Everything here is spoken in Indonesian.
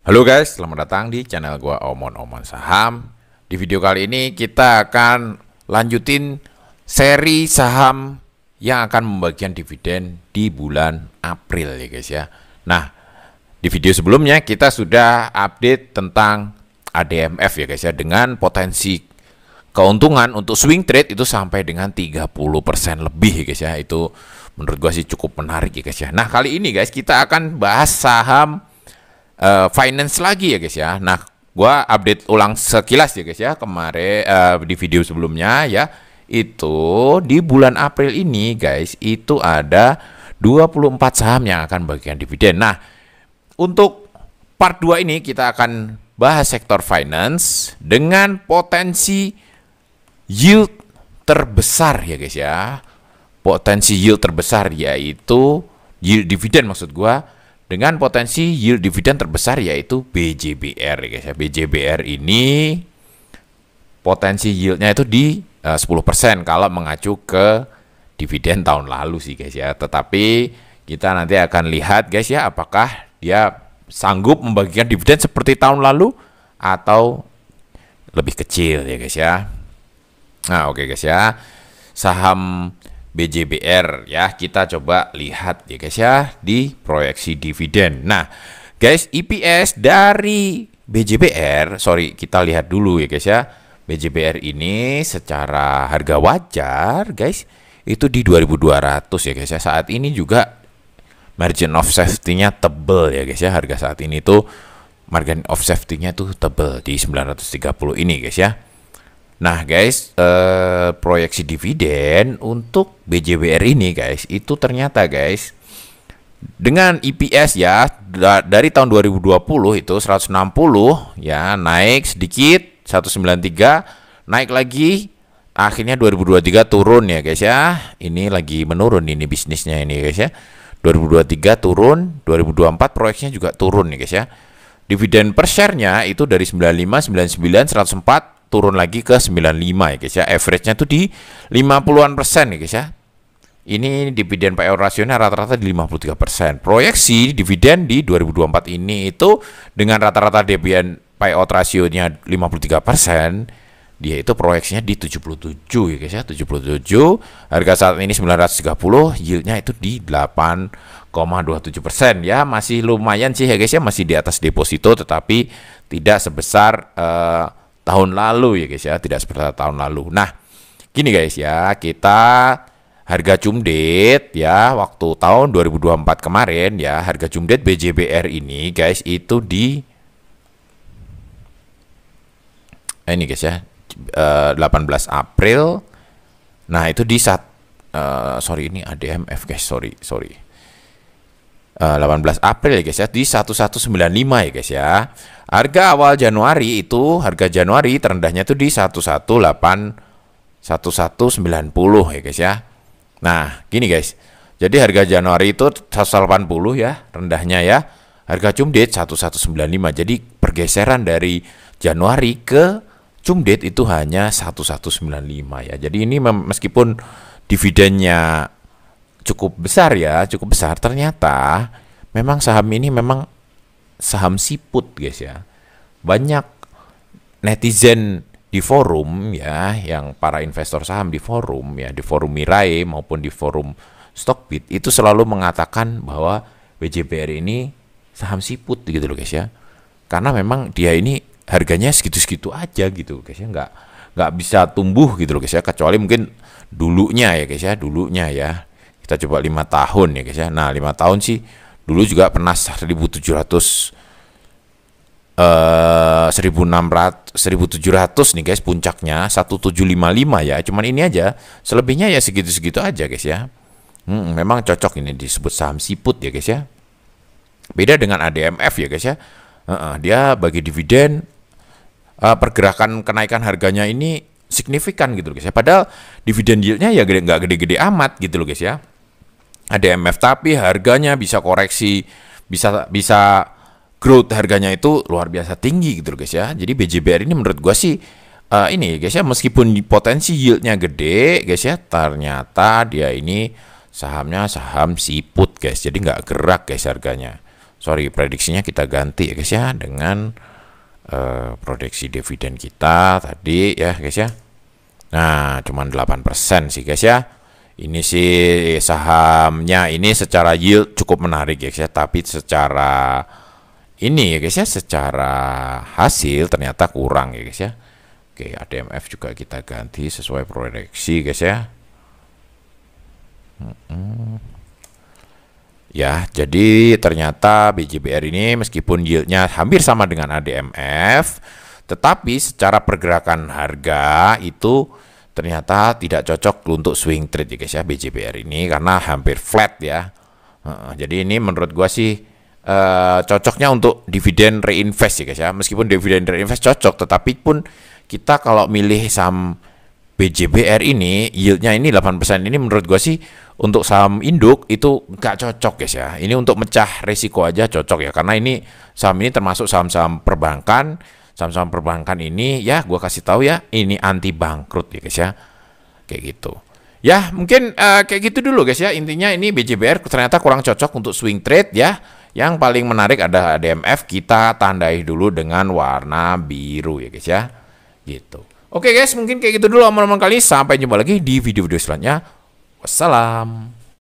Halo guys, selamat datang di channel gua Omon Saham. Di video kali ini kita akan lanjutin seri saham yang akan membagikan dividen di bulan April ya guys ya. Nah, di video sebelumnya kita sudah update tentang ADMF ya guys ya, dengan potensi keuntungan untuk swing trade itu sampai dengan 30% lebih ya guys ya. Itu menurut gua sih cukup menarik ya guys ya. Nah, kali ini guys kita akan bahas saham finance lagi ya guys ya. Nah, gua update ulang sekilas ya guys ya kemarin di video sebelumnya ya. Itu di bulan April ini guys, itu ada 24 saham yang akan bagikan dividen. Nah, untuk part 2 ini kita akan bahas sektor finance dengan potensi yield terbesar ya guys ya. Potensi yield terbesar yaitu yield dividen maksud gua, dengan potensi yield dividen terbesar yaitu BJBR ya guys ya. BJBR ini potensi yieldnya itu di 10% kalau mengacu ke dividen tahun lalu sih guys ya. Tetapi kita nanti akan lihat guys ya, apakah dia sanggup membagikan dividen seperti tahun lalu atau lebih kecil ya guys ya. Nah, oke guys ya. Saham BJBR ya, kita coba lihat ya guys ya di proyeksi dividen. Nah guys, EPS dari BJBR, kita lihat dulu ya guys ya. BJBR ini secara harga wajar guys itu di 2200 ya guys ya. Saat ini juga margin of safety-nya tebel ya guys ya. Harga saat ini tuh margin of safety-nya tuh tebel di 930 ini guys ya. Nah guys, proyeksi dividen untuk BJBR ini guys, itu ternyata guys, dengan EPS ya, dari tahun 2020 itu 160 ya, naik sedikit, 193, naik lagi, akhirnya 2023 turun ya guys ya. Ini lagi menurun ini bisnisnya ini guys ya. 2023 turun, 2024 proyeksinya juga turun ya guys ya. Dividen per share-nya itu dari 95, 99, 104, turun lagi ke 95 ya guys ya. Average-nya tuh di 50-an% ya guys ya. Ini dividen payout rasionya rata-rata di 53%. Proyeksi dividen di 2024 ini itu dengan rata-rata dividen payout rasionya 53%, dia itu proyeksinya di 77 ya guys ya. 77, harga saat ini 930, yieldnya itu di 8,27% ya. Masih lumayan sih ya guys ya, masih di atas deposito, tetapi tidak sebesar tahun lalu ya guys ya, tidak seperti tahun lalu. Nah, gini guys ya, kita harga cumdet ya waktu tahun 2024 kemarin ya, harga cumdet BJBR ini guys itu di ini guys ya, 18 April. Nah, itu di sorry ini ADMF guys, sorry. 18 April ya guys ya, di 1195 ya guys ya. Harga awal Januari itu, harga Januari terendahnya itu di 1190 ya guys ya. Nah, gini guys. Jadi harga Januari itu 180 ya, rendahnya ya. Harga cumdet 1195. Jadi pergeseran dari Januari ke cumdet itu hanya 1195 ya. Jadi ini meskipun dividennya cukup besar ya, cukup besar, ternyata memang saham ini memang saham siput guys ya. Banyak netizen di forum ya, yang para investor saham di forum ya, di forum Mirai maupun di forum Stockbit itu selalu mengatakan bahwa BJBR ini saham siput gitu loh guys ya. Karena memang dia ini harganya segitu-segitu aja gitu guys ya, nggak bisa tumbuh gitu loh guys ya, kecuali mungkin dulunya ya guys ya, dulunya ya. Kita coba 5 tahun ya guys ya. Nah, 5 tahun sih dulu juga pernah 1700 nih guys puncaknya 1755 ya. Cuman ini aja, selebihnya ya segitu-segitu aja guys ya. Memang cocok ini disebut saham siput ya guys ya. Beda dengan ADMF ya guys ya. Dia bagi dividen, pergerakan kenaikan harganya ini signifikan gitu loh guys ya. Padahal dividen yieldnya ya nggak gede-gede amat gitu loh guys ya. ADMF, tapi harganya bisa koreksi, bisa growth harganya itu luar biasa tinggi gitu loh guys ya. Jadi BJBR ini menurut gua sih ini guys ya, meskipun potensi yieldnya gede guys ya, ternyata dia ini sahamnya saham siput guys. Jadi nggak gerak guys harganya. prediksinya kita ganti ya guys ya dengan prediksi dividen kita tadi ya guys ya. Nah, cuman 8% sih guys ya. Ini sih sahamnya ini secara yield cukup menarik ya guys ya, tapi secara ini ya guys ya, secara hasil ternyata kurang ya guys ya. Oke, ADMF juga kita ganti sesuai prediksi guys ya. Ya, jadi ternyata BJBR ini meskipun yieldnya hampir sama dengan ADMF, tetapi secara pergerakan harga itu ternyata tidak cocok untuk swing trade ya guys ya BJBR ini, karena hampir flat ya. Jadi ini menurut gua sih cocoknya untuk dividen reinvest ya guys ya. Meskipun dividen reinvest cocok, tetapi pun kita kalau milih saham BJBR ini yieldnya ini 8% ini menurut gua sih untuk saham induk itu nggak cocok guys ya. Ini untuk mecah resiko aja cocok ya, karena ini saham ini termasuk saham-saham perbankan. Saham-saham perbankan ini ya gua kasih tahu ya, ini anti bangkrut ya guys ya. Kayak gitu. Ya, mungkin kayak gitu dulu guys ya. Intinya ini BJBR ternyata kurang cocok untuk swing trade ya. Yang paling menarik ada ADMF, kita tandai dulu dengan warna biru ya guys ya. Gitu. Oke guys, mungkin kayak gitu dulu omongan kali. Sampai jumpa lagi di video-video selanjutnya. Wassalam.